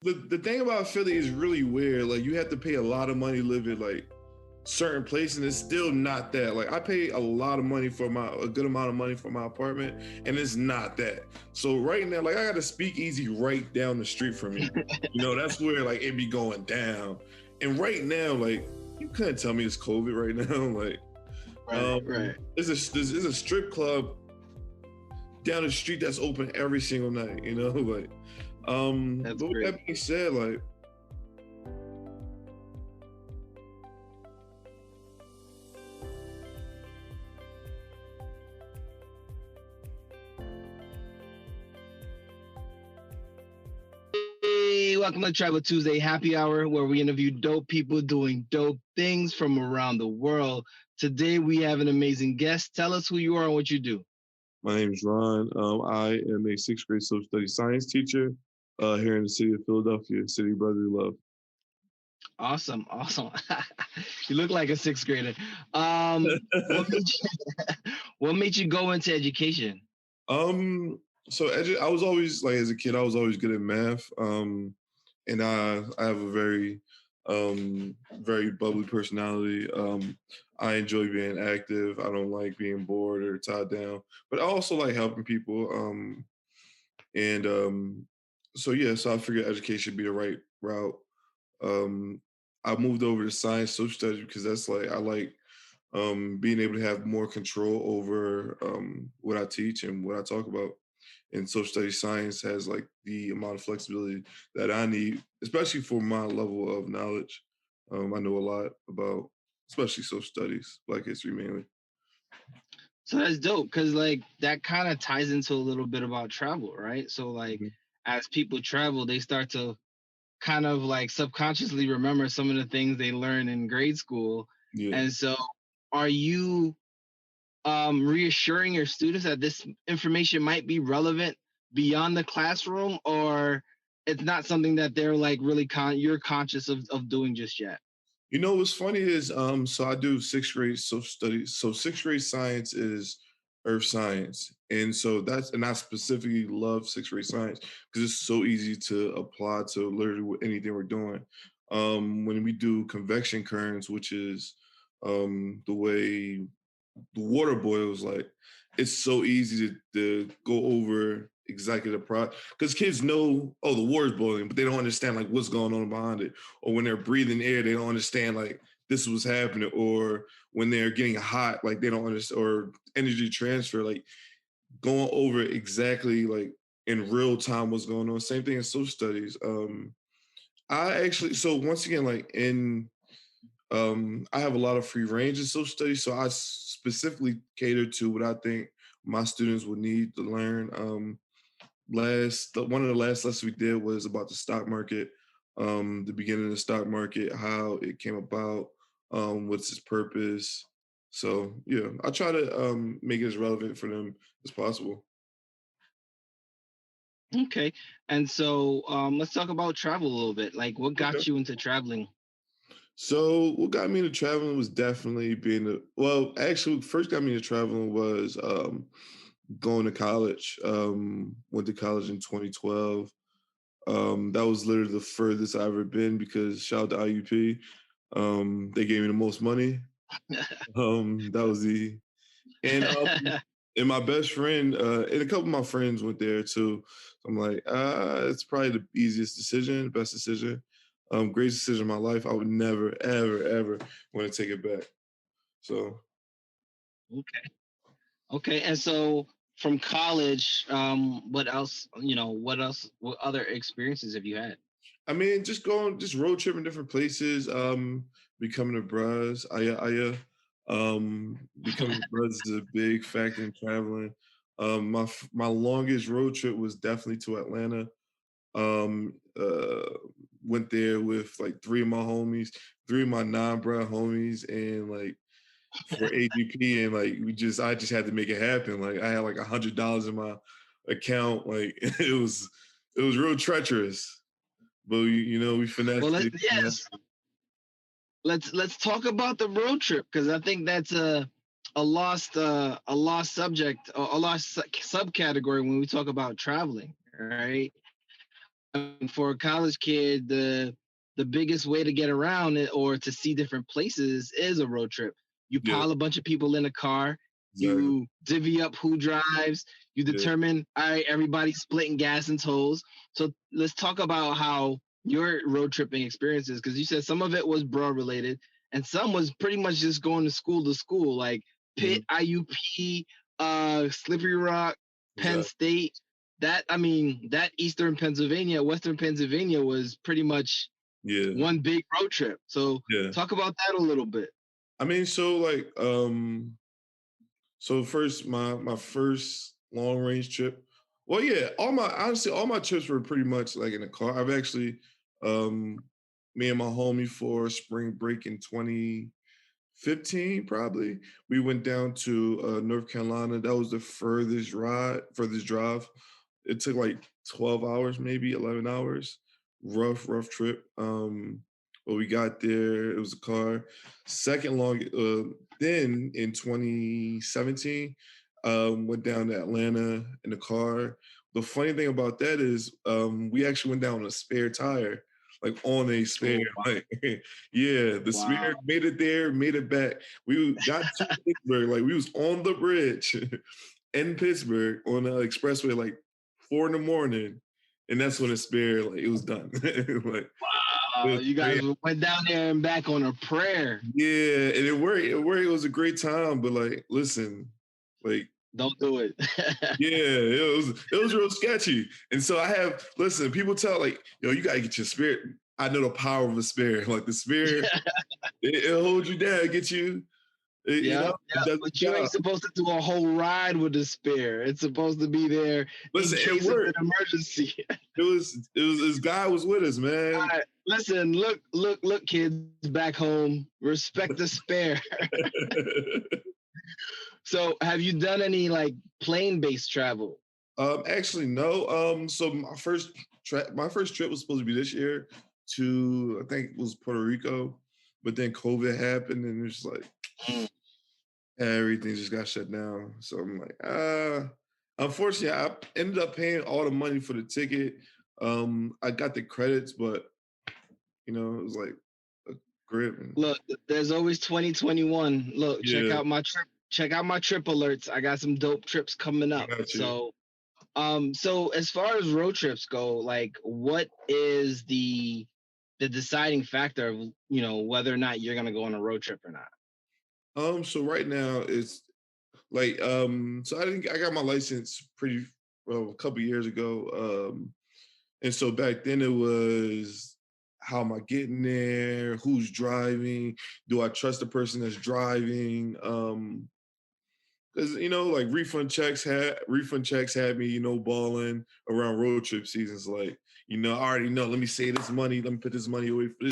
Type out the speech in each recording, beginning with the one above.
The thing about Philly is really weird. Like you have to pay a lot of money to live in like certain place, and it's still not that. Like I pay a lot of money for a good amount of money for my apartment, and it's not that. So right now, like I got a speakeasy right down the street from me. You know, that's where like it be going down. And right now, like you couldn't tell me it's COVID right now. Like Right, right. there's a strip club down the street that's open every single night. You know, like That's but with great. that being said, like Hey, welcome to Travel Tuesday Happy Hour, where we interview dope people doing dope things from around the world. Today we have an amazing guest. Tell us who you are and what you do. my name is Ron. I am a sixth grade social studies science teacher here in the city of Philadelphia, city of brotherly love. Awesome, awesome. You look like a sixth grader. What made you, what made you go into education? um, I was always like as a kid, I was always good at math. And I have a very bubbly personality. I enjoy being active. I don't like being bored or tied down, but I also like helping people. And so yeah, so I figured education would be the right route. Um, I moved over to science social studies because that's like I like being able to have more control over what I teach and what I talk about. And social studies science has like the amount of flexibility that I need, especially for my level of knowledge. I know a lot about, especially social studies, Black history mainly. So that's dope because like that kind of ties into a little bit about travel, right? So like Mhm. as people travel, they start to kind of like subconsciously remember some of the things they learned in grade school. Yeah. And so are you reassuring your students that this information might be relevant beyond the classroom, or it's not something that they're like really you're conscious of doing just yet? You know what's funny is so I do sixth grade social studies. So sixth grade science is earth science. And so and I specifically love sixth grade science because it's so easy to apply to literally anything we're doing. When we do convection currents, which is the way the water boils, like it's so easy to go over exactly the pro because kids know, oh, the water's boiling, but they don't understand like what's going on behind it. Or when they're breathing air, they don't understand like this was happening. Or when they're getting hot, like they don't understand, or energy transfer, like going over exactly like in real time what's going on. Same thing in social studies. I actually so once again, like in I have a lot of free range in social studies, so I specifically cater to what I think my students would need to learn. One of the last lessons we did was about the stock market, the beginning of the stock market, how it came about, what's its purpose. So yeah, I try to make it as relevant for them as possible. Okay. And so let's talk about travel a little bit. Like what Okay. got you into traveling? So what got me into traveling was definitely well, actually, what first got me into traveling was going to college. Went to college in 2012. That was literally the furthest I ever been because shout out to IUP. They gave me the most money. That was the and and my best friend and a couple of my friends went there too. So I'm like, it's probably the easiest decision, best decision, greatest decision of my life. I would never, ever, ever want to take it back. So Okay. Okay. And so from college, what else, what other experiences have you had? I mean, just road tripping different places. Becoming a bros. Becoming a bros is a big factor in traveling. My longest road trip was definitely to Atlanta. Um, uh, Went there with like three of my homies, three of my non-bro homies, and like for AGP, and like I just had to make it happen. Like I had like $100 in my account. Like it was real treacherous, but you know we Well, finessed it. You know? yes, let's talk about the road trip because I think that's a lost subject, a lost subcategory when we talk about traveling, right? For a college kid, the biggest way to get around it or to see different places is a road trip. You Yeah, pile a bunch of people in a car, exactly. you divvy up who drives, you Yeah. determine, all right, everybody's splitting gas and tolls. So let's talk about how your road tripping experiences, because you said some of it was bro related and some was pretty much just going to school, like Mhm. Pitt, IUP, Slippery Rock, Penn Exactly. State. That, I mean, that Eastern Pennsylvania, Western Pennsylvania was pretty much Yeah. one big road trip. So Yeah. talk about that a little bit. I mean, so like, so first, my first long range trip. Well, yeah, all my trips were pretty much like in a car. I've actually, um, me and my homie for spring break in 2015, probably. We went down to North Carolina. That was the furthest drive. It took like 12 hours, maybe 11 hours. Rough trip. But we got there. It was a car. Second long, then in 2017, went down to Atlanta in the car. The funny thing about that is, we actually went down on a spare tire, like on a spare, Oh like, yeah, the wow. spare made it there, made it back. We got to Pittsburgh, like we was on the bridge in Pittsburgh on the expressway, like 4 in the morning, and that's when the spare, like it was done. Like it was You crazy. guys went down there and back on a prayer. Yeah, and it worked. It worked. It was a great time. But like, listen, like, Don't do it. yeah, it was real sketchy. And so I have listen. People tell like, yo, you gotta get your spirit. I know the power of a spirit. Like the spirit, it'll hold you down, get you. You Yeah, know, it yeah. does But its you job. ain't supposed to do a whole ride with the spare. It's supposed to be there in Listen, it case of an worked. emergency. This guy was with us, man. All right, listen, look, kids back home, respect the spare. So, have you done any like plane-based travel? Actually, no. So my first trip was supposed to be this year to I think it was Puerto Rico, but then COVID happened and it's like Mm. everything just got shut down. So I'm like, unfortunately, I ended up paying all the money for the ticket. I got the credits, but it was like a grip and Look, there's always 2021. Look, check yeah, out my trip. Check out my trip alerts. I got some dope trips coming I up. got you. So as far as road trips go, like, what is the deciding factor of whether or not you're gonna go on a road trip or not? So right now it's like so I got my license pretty well a couple years ago. And so back then it was how am I getting there? Who's driving? Do I trust the person that's driving? Because like refund checks had me, balling around road trip seasons. Like, I already know. Let me save this money. Let me put this money away for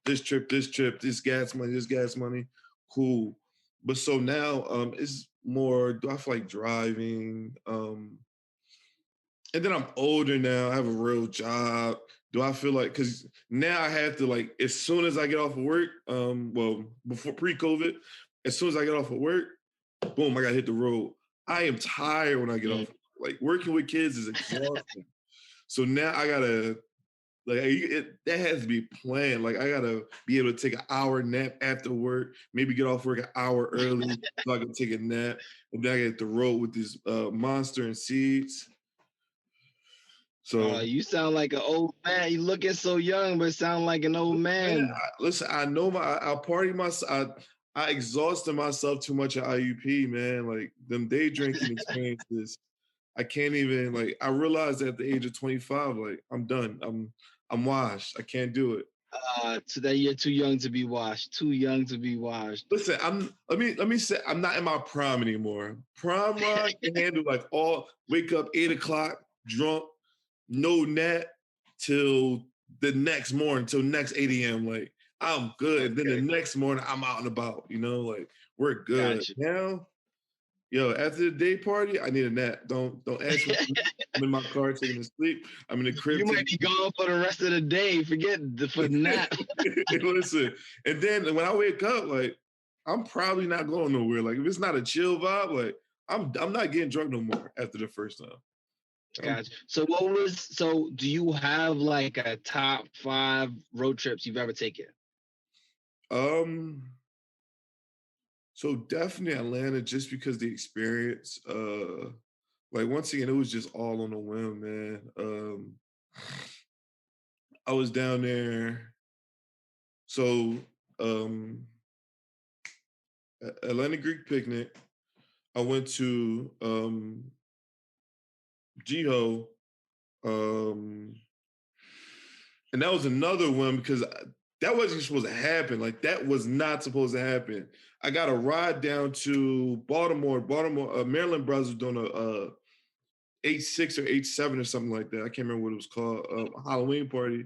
this trip, this gas money. Cool. But so now it's more, do I feel like driving? And then I'm older now. I have a real job. Do I feel like because now I have to like as soon as I get off of work, well, before pre-COVID, as soon as I get off of work, boom, I gotta hit the road. I am tired when I get Mm. off. Like working with kids is exhausting. So now I gotta like that has to be planned. Like I gotta be able to take an hour nap after work, maybe get off work an hour early so I can take a nap, and then I get the road with this monster and seeds. So You sound like an old man. You looking so young, but sound like an old man, man. listen, I know I party I exhausted myself too much at IUP, man. Like them day drinking experiences. I can't even like I realized at the age of 25, like I'm done. I'm washed. I can't do it. Today you're too young to be washed. Too young to be washed. Listen, let me say I'm not in my prime anymore. Prime Ron can handle like all wake up 8 o'clock, drunk, no nap till the next morning, till next 8 a.m. Like I'm good. Then the Okay, next morning I'm out and about, like we're good. got you. Now, yo, after the day party, I need a nap. Don't ask me. I'm in my car taking a sleep. I'm in the crib You might taking be gone for the rest of the day. Forget for nap. listen. And then when I wake up, like I'm probably not going nowhere. Like if it's not a chill vibe, like I'm not getting drunk no more after the first time. Gotcha. So do you have like a top 5 road trips you've ever taken? Um, so definitely Atlanta, just because the experience. Like once again, it was just all on a whim, man. I was down there. So um, Atlantic Greek picnic. I went to Jiho, um, and that was another one because that wasn't supposed to happen. Like that was not supposed to happen. I got a ride down to Baltimore, Maryland brothers doing a H6 or H7 or something like that. I can't remember what it was called, a Halloween party.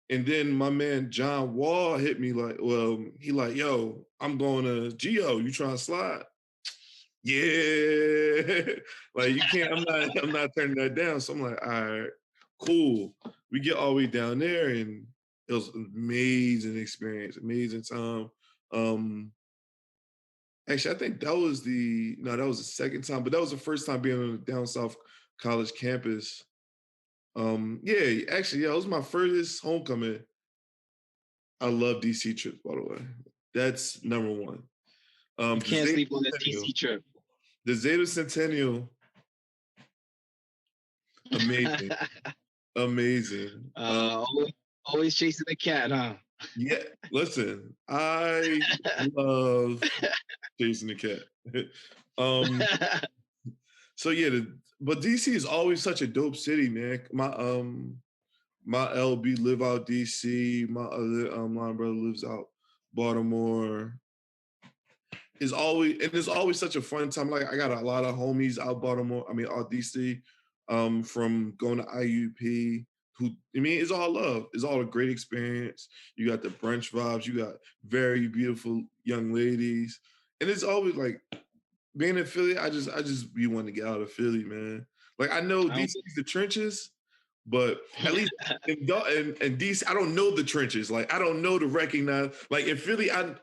And then my man John Wall hit me like, well, he like, yo, I'm going to Geo. You trying to slide? Yeah. Like you can't, I'm not turning that down. So I'm like, all right, cool. We get all the way down there and it was an amazing experience, amazing time. Um, Actually, I think that was that was the second time, but that was the first time being on the down south college campus. Yeah, actually, yeah, it was my first homecoming. I love DC trips, by the way. That's number one. You The can't Zeta sleep on the Centennial. DC trip. The Zeta Centennial, amazing, amazing. Always, always chasing the cat, huh? Yeah, listen, I love chasing the cat. um, so yeah, but DC is always such a dope city, man. My LB live out DC. My other line brother lives out Baltimore. It's always such a fun time. Like I got a lot of homies out Baltimore. I mean, out DC, from going to IUP. Who I mean, it's all love. It's all a great experience. You got the brunch vibes. You got very beautiful young ladies, and it's always like being in Philly. I just be wanting to get out of Philly, man. Like I know I don't DC's the trenches, but at least in DC, I don't know the trenches. Like I don't know to recognize. Like in Philly, I'm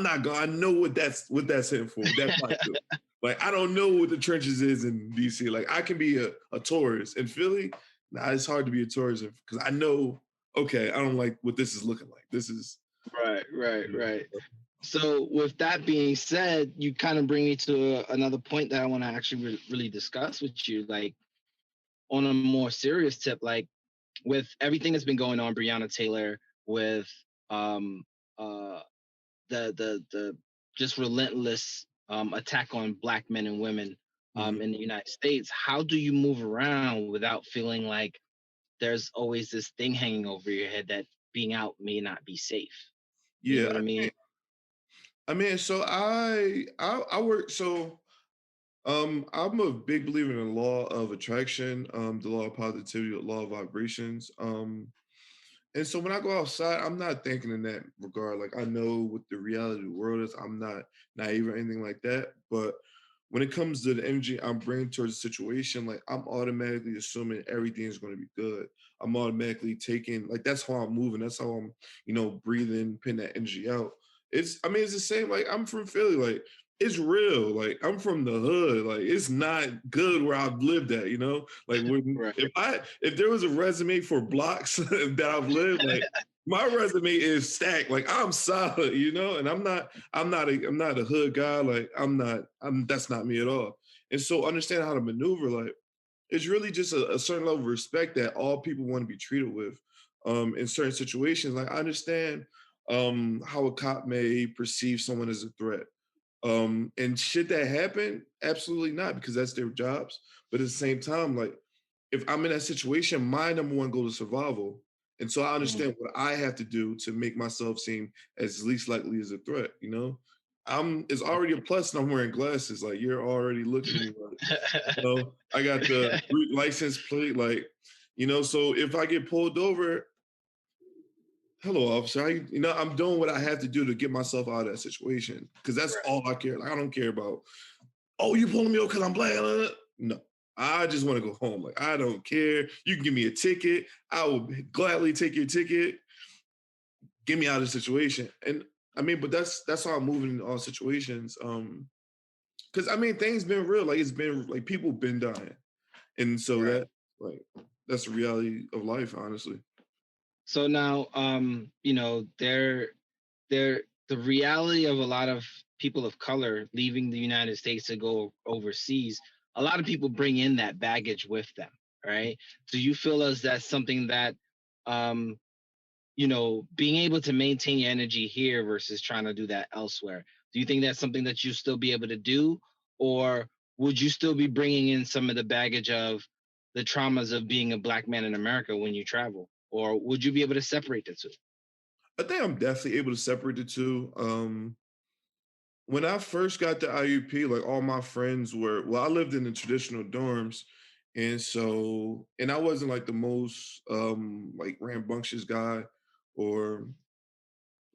not going. I know what that's hitting for. That's not good. Like I don't know what the trenches is in DC. Like I can be a tourist in Philly. Nah, it's hard to be a tourist because I know. Okay, I don't like what this is looking like. This is right. So with that being said, you kind of bring me to another point that I want to actually really discuss with you, like on a more serious tip, like with everything that's been going on, Breonna Taylor, with um uh the just relentless attack on black men and women Mhm. in the United States. How do you move around without feeling like there's always this thing hanging over your head that being out may not be safe? You know Yeah, what I mean? so I work so I'm a big believer in the law of attraction, the law of positivity, the law of vibrations. And so when I go outside, I'm not thinking in that regard. Like I know what the reality of the world is. I'm not naive or anything like that. But when it comes to the energy I'm bringing towards the situation, like I'm automatically assuming everything is going to be good. I'm automatically taking like that's how I'm moving. That's how I'm, breathing, putting that energy out. I mean, it's the same. Like I'm from Philly. Like it's real. Like I'm from the hood. Like it's not good where I've lived at. Like when Right. if there was a resume for blocks that I've lived, like my resume is stacked. Like I'm solid, and I'm not a hood guy. Like that's not me at all. And so understand how to maneuver, like it's really just a certain level of respect that all people want to be treated with in certain situations. Like I understand how a cop may perceive someone as a threat. And should that happen? Absolutely not, because that's their jobs. But at the same time, like if I'm in that situation, my number one goal is survival. And so I Mhm. understand what I have to do to make myself seem as least likely as a threat. It's already a plus and I'm wearing glasses. Like you're already looking at me like, I got the license plate, like, so if I get pulled over, hello, officer. I'm doing what I have to do to get myself out of that situation because that's Right. all I care. Like, I don't care about, oh, you pulling me over because I'm black. No, I just want to go home. Like, I don't care. You can give me a ticket. I will gladly take your ticket. Get me out of the situation. And I mean, but that's how I'm moving in all situations. Because I mean, things been real. Like it's been like people been dying. And so Right. that like that's the reality of life, honestly. So now, there the reality of a lot of people of color leaving the United States to go overseas, a lot of people bring in that baggage with them, right? Do you feel as that's something that um being able to maintain your energy here versus trying to do that elsewhere, do you think that's something that you still be able to do, or would you still be bringing in some of the baggage of the traumas of being a black man in America when you travel, or would you be able to separate the two? I think I'm definitely able to separate the two. When I first got to IUP, like all my friends were, well, I lived in the traditional dorms. And I wasn't like the most like rambunctious guy or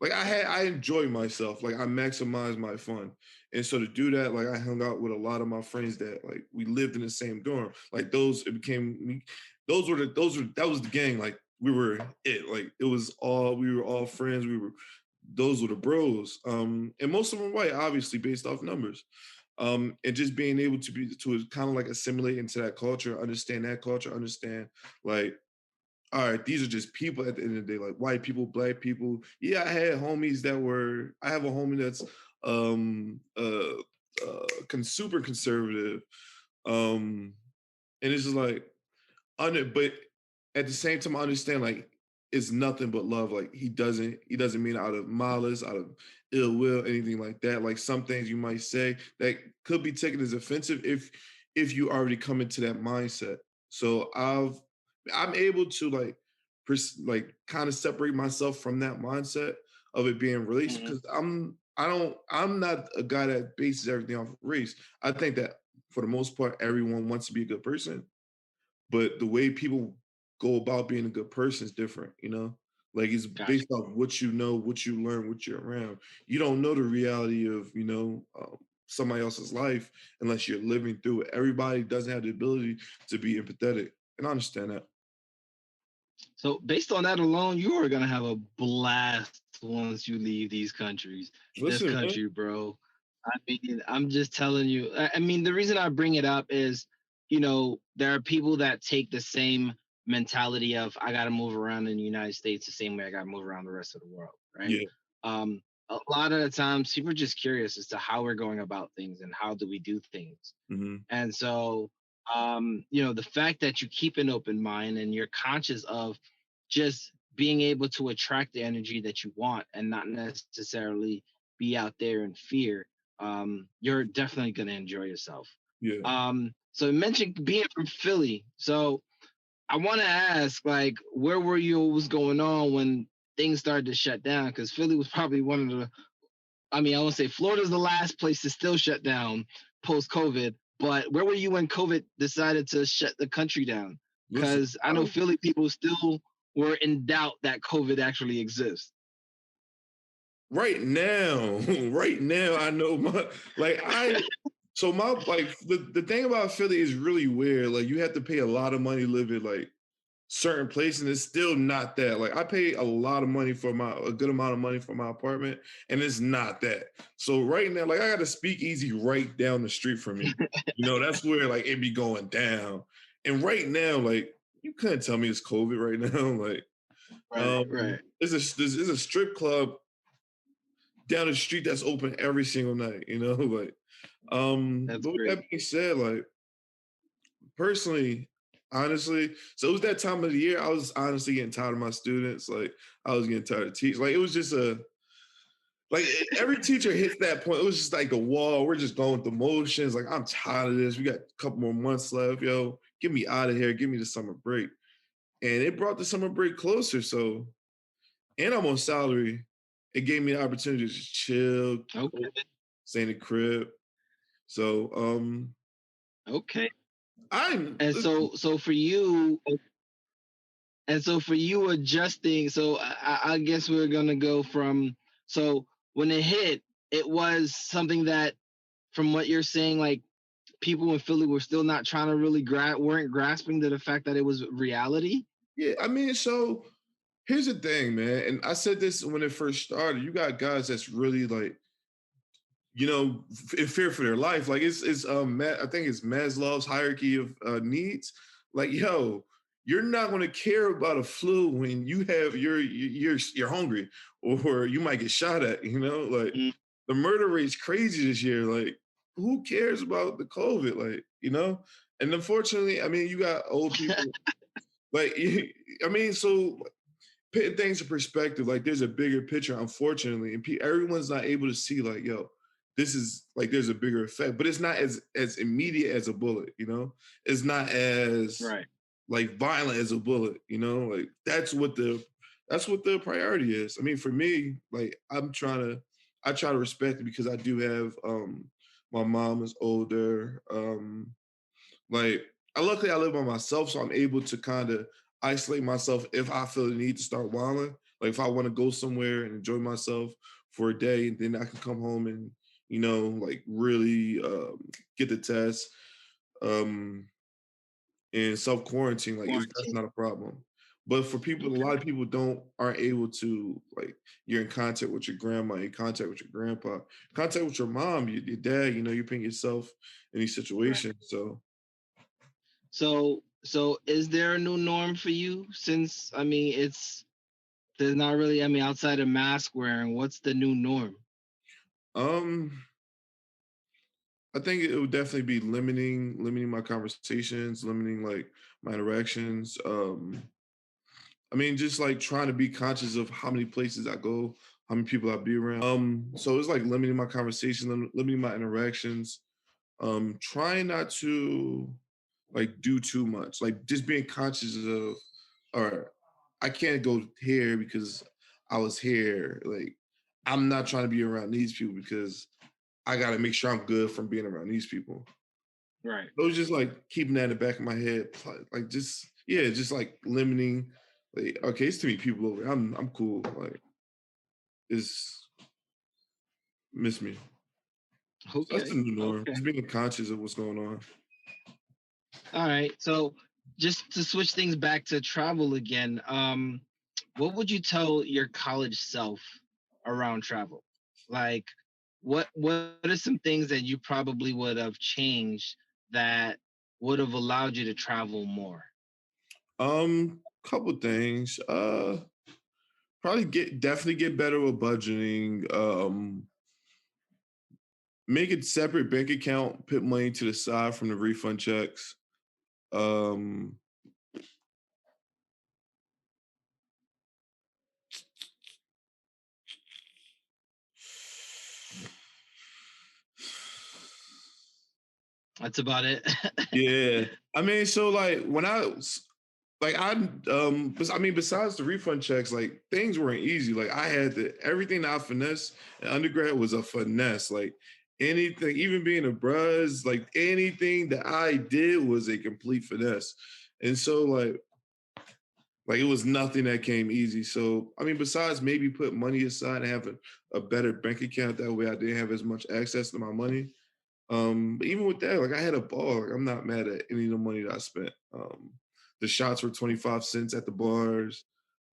like I enjoy myself. Like I maximize my fun. And so to do that, like I hung out with a lot of my friends that like we lived in the same dorm. Like those it became those were that was the gang. Like we were it. Like it was all we were all friends. We were those were the bros. And most of them white, obviously, based off numbers. And just being able to be to kind of like assimilate into that culture, understand that culture, understand like all right, these are just people at the end of the day, like white people, black people. Yeah, I had homies that were. I have a homie that's um uh super conservative. Um, and it's just like but at the same time, I understand like it's nothing but love. Like he doesn't mean out of malice, out of ill will, anything like that. Like some things you might say that could be taken as offensive if you already come into that mindset. So I'm able to like like kind of separate myself from that mindset of it being race Mhm. because I'm not a guy that bases everything off of race. I think that for the most part everyone wants to be a good person, but the way people go about being a good person is different, you know? Like it's Gotcha. based off what you know, what you learn, what you're around. You don't know the reality of, somebody else's life unless you're living through it. Everybody doesn't have the ability to be empathetic. And I understand that. So based on that alone, you are gonna have a blast once you leave these countries. This Listen, man. country, bro. I mean, I'm just telling you. I mean, the reason I bring it up is, there are people that take the same mentality of I gotta move around in the United States the same way I gotta move around the rest of the world, right? Yeah. Um, a lot of the times people are just curious as to how we're going about things and how do we do things. Hmm. And so, the fact that you keep an open mind and you're conscious of just being able to attract the energy that you want and not necessarily be out there in fear, you're definitely going to enjoy yourself. Yeah. So you mentioned being from Philly. So I want to ask, like, where were you? What was going on when things started to shut down? Because Philly was probably one of the, I mean, I won't say Florida's the last place to still shut down post COVID, but where were you when COVID decided to shut the country down? Listen, Because I know I'm Philly people still were in doubt that COVID actually exists. right now, right now, I know my like I so my like the thing about Philly is really weird. Like you have to pay a lot of money to live in like certain place, and it's still not that. Like I pay a lot of money for a good amount of money for my apartment, and it's not that. So right now, like I got a speakeasy right down the street from me. That's where like it be going down. And right now, like you couldn't tell me it's COVID right now. Like Right, right. there's a strip club down the street that's open every single night, like That's but with that great. being said, like personally, honestly, so it was that time of the year I was honestly getting tired of my students. Like I was getting tired of teaching. Like it was just every teacher hits that point. It was just like the wall. We're just going through motions. Like I'm tired of this. We got a couple more months left. Yo, get me out of here. Give me the summer break. And it brought the summer break closer. So, and I'm on salary. It gave me the opportunity to just chill, Okay, stay in the crib. So, okay. I'm And listen, so for you, adjusting, so I guess we're gonna go from, so when it hit, it was something that, from what you're saying, like people in Philly were still not trying to really weren't grasping to the fact that it was reality. yeah. I mean, so here's the thing, man. And I said this when it first started. You got guys that's really like in fear for their life. Like I think it's Maslow's hierarchy of needs. Like, yo, you're not going to care about a flu when you're hungry or you might get shot at. Like Mm. the murder rate's crazy this year. Like, who cares about the COVID? Like, and unfortunately, I mean, you got old people. Like, I mean, so putting things in perspective, like there's a bigger picture, unfortunately, and everyone's not able to see, like, yo, this is like there's a bigger effect, but it's not as immediate as a bullet. It's not as Right. like violent as a bullet. Like that's what the priority is. I mean, for me, like I try to respect it because I do have my mom is older. Like, luckily I live by myself, so I'm able to kind of isolate myself if I feel the need to start wilding. Like if I want to go somewhere and enjoy myself for a day, and then I can come home and like really get the test um, and self quarantine. Like that's Quarantine. not a problem. But for people, a Okay. lot of people aren't able to like. You're in contact with your grandma, you're in contact with your grandpa, contact with your mom, your dad. You're putting yourself in these Right. situations. So So is there a new norm for you? Since I mean, there's not really. I mean, outside of mask wearing, what's the new norm? um I think it would definitely be limiting my conversations, limiting like my interactions. I mean, just like trying to be conscious of how many places I go, how many people I be around. So it's like limiting my conversation, limiting my interactions. Trying not to like do too much, like just being conscious of, or I can't go here because I was here. Like I'm not trying to be around these people because I got to make sure I'm good from being around these people. Right. So it's just like keeping that in the back of my head, like just yeah, just like limiting. Like okay, it's too many people over. I'm cool. Like it's miss me. So that's Okay. the new norm. Okay. Just being conscious of what's going on. All right. So just to switch things back to travel again, what would you tell your college self around travel? Like, what are some things that you probably would have changed that would have allowed you to travel more? Couple things. Probably definitely get better with budgeting. Make a separate bank account, put money to the side from the refund checks. Um, That's about it. yeah, I mean, so like when like I mean, besides the refund checks, like things weren't easy. Like I had everything that I finesse in undergrad was a finesse. Like anything, even being a bruz, like anything that I did was a complete finesse. And so like it was nothing that came easy. So I mean, besides maybe put money aside and have a better bank account, that way I didn't have as much access to my money. But even with that, like I had a ball. Like, I'm not mad at any of the money that I spent. The shots were 25 cents at the bars.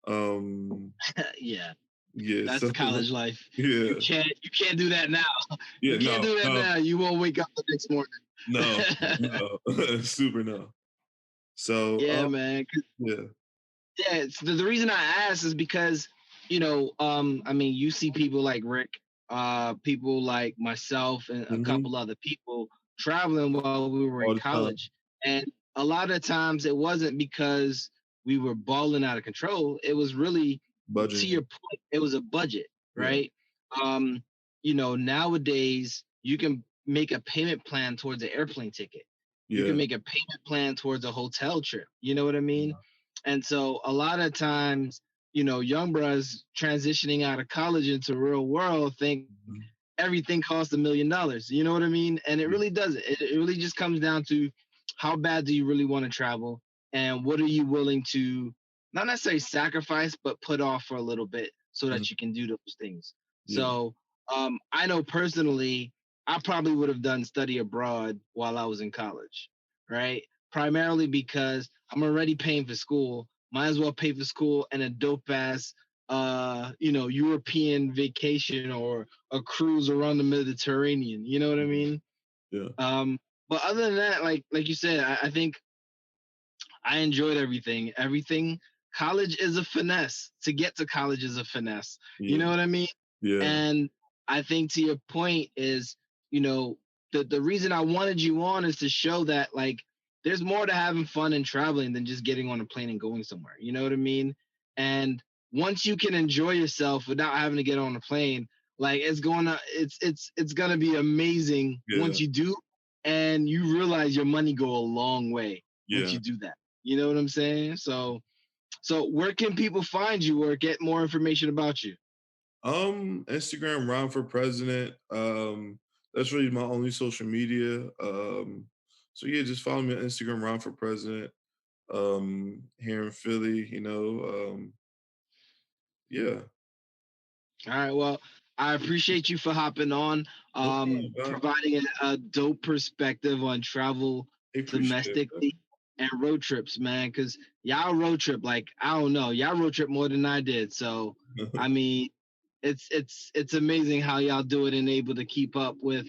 Um, Yeah, yeah, that's so college life. You yeah, can't do that now. yeah, You can't no, do that no, now. You won't wake up the next no, morning. no, super no. So Yeah, man. yeah, Yeah, it's the reason I asked is because, I mean, you see people like Rick, people like myself and a hmm couple other people traveling while we were in all the time college. And a lot of times it wasn't because we were balling out of control. It was really, to your budgeting. point, it was a budget, Yeah, right? Um, Nowadays you can make a payment plan towards an airplane ticket. You can yeah, make a payment plan towards a hotel trip. You know what I mean? And so a lot of times, young bros transitioning out of college into real world think mhm, everything costs $1 million. You know what I mean? And it yeah, really doesn't. It really just comes down to how bad do you really want to travel and what are you willing to not necessarily sacrifice, but put off for a little bit so mhm, that you can do those things. yeah, So I know personally, I probably would have done study abroad while I was in college, right? Primarily because I'm already paying for school. Might as well pay for school and a dope ass European vacation or a cruise around the Mediterranean. You know what I mean? Yeah. But other than that, like you said, I think I enjoyed everything. Everything. College is a finesse. To get to college is a finesse. You Yeah. know what I mean? Yeah. And I think to your point is, you know, the reason I wanted you on is to show that like there's more to having fun and traveling than just getting on a plane and going somewhere. You know what I mean? And once you can enjoy yourself without having to get on a plane, like it's gonna be amazing Yeah. once you do, and you realize your money go a long way once Yeah. you do that. You know what I'm saying? So where can people find you or get more information about you? Instagram, Ron for President. That's really my only social media. So yeah, just follow me on Instagram, Ron for President. Here in Philly, yeah, All right. Well, I appreciate you for hopping on, no problem, God. providing a dope perspective on travel I appreciate domestically and road trips, man. Because y'all road trip, like I don't know, y'all road trip more than I did. So I that. mean, it's amazing how y'all do it and able to keep up with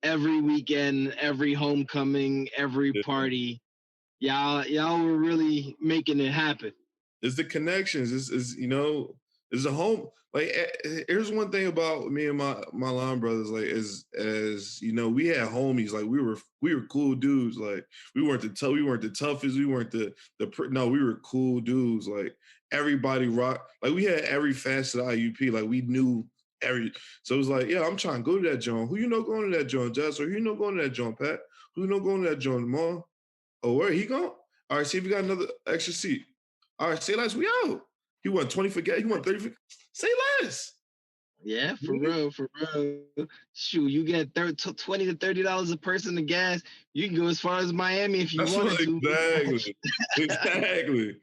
every weekend, every homecoming, every Yeah. party. Y'all were really making it happen. It's the connections. It's a home. Like here's one thing about me and my line brothers. Like as we had homies. Like we were cool dudes. Like we weren't the toughest. We weren't no. We were cool dudes. Like everybody rock. Like we had every facet of IUP. Like we knew every. So it was like, yeah, I'm trying to go to that joint. Who you know going to that joint, Jess? Or who you know going to that joint, Pat? Who you know going to that joint tomorrow? Oh, where he going? All right, see if we got another extra seat. All right, say less. We out. He won 20 for gas. He won 30 for. Say less. Yeah, for Mhm. real, for real. Shoot, you get $20 to $30 a person to gas. You can go as far as Miami if you That's what wanted to. exactly. Exactly.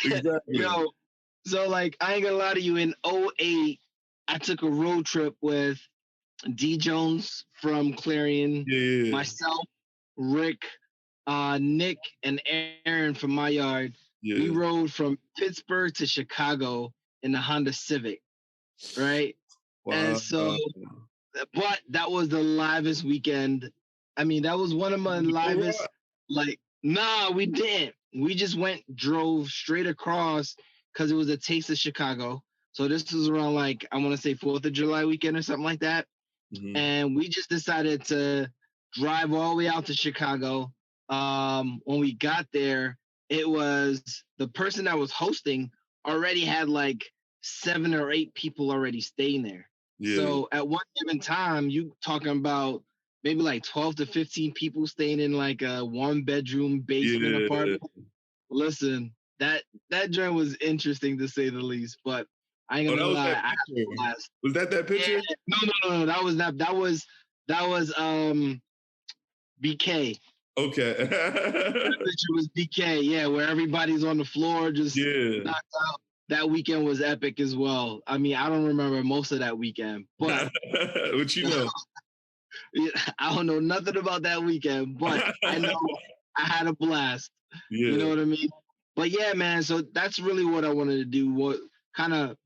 Exactly. Yo, so like I ain't gonna lie to you, in '08, I took a road trip with D Jones from Clarion, Yeah. myself, Rick, Nick, and Aaron from my yard. We Yeah. rode from Pittsburgh to Chicago in the Honda Civic, right? And Wow. so, but that was the livest weekend. I mean, that was one of my livest. Like, nah, we didn't. We just drove straight across because it was a taste of Chicago. So this was around like I want to say 4th of July weekend or something like that. Mhm. And we just decided to drive all the way out to Chicago. When we got there, it was the person that was hosting already had like 7 or 8 people already staying there. Yeah. So at one given time, you talking about maybe like 12 to 15 people staying in like a 1 bedroom basement Yeah. apartment. Listen, that joint was interesting to say the least, but I ain't Oh, gonna that was lie, that I had a picture. blast. Was that Yeah, picture? no. That was not. That was BK. That Okay. picture was BK. Yeah, where everybody's on the floor just Yeah. knocked out. That weekend was epic as well. I mean, I don't remember most of that weekend, but What you know? I don't know nothing about that weekend. But I know I had a blast. You know Yeah. what I mean? But yeah, man. So that's really what I wanted to do. What kind of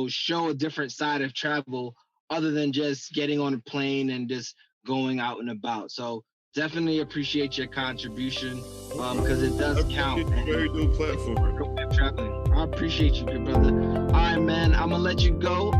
show a different side of travel other than just getting on a plane and just going out and about. So definitely appreciate your contribution No because it problem. I does count. appreciate the very good And platform. traveling. I appreciate you, good brother. All right, man. I'm gonna let you go.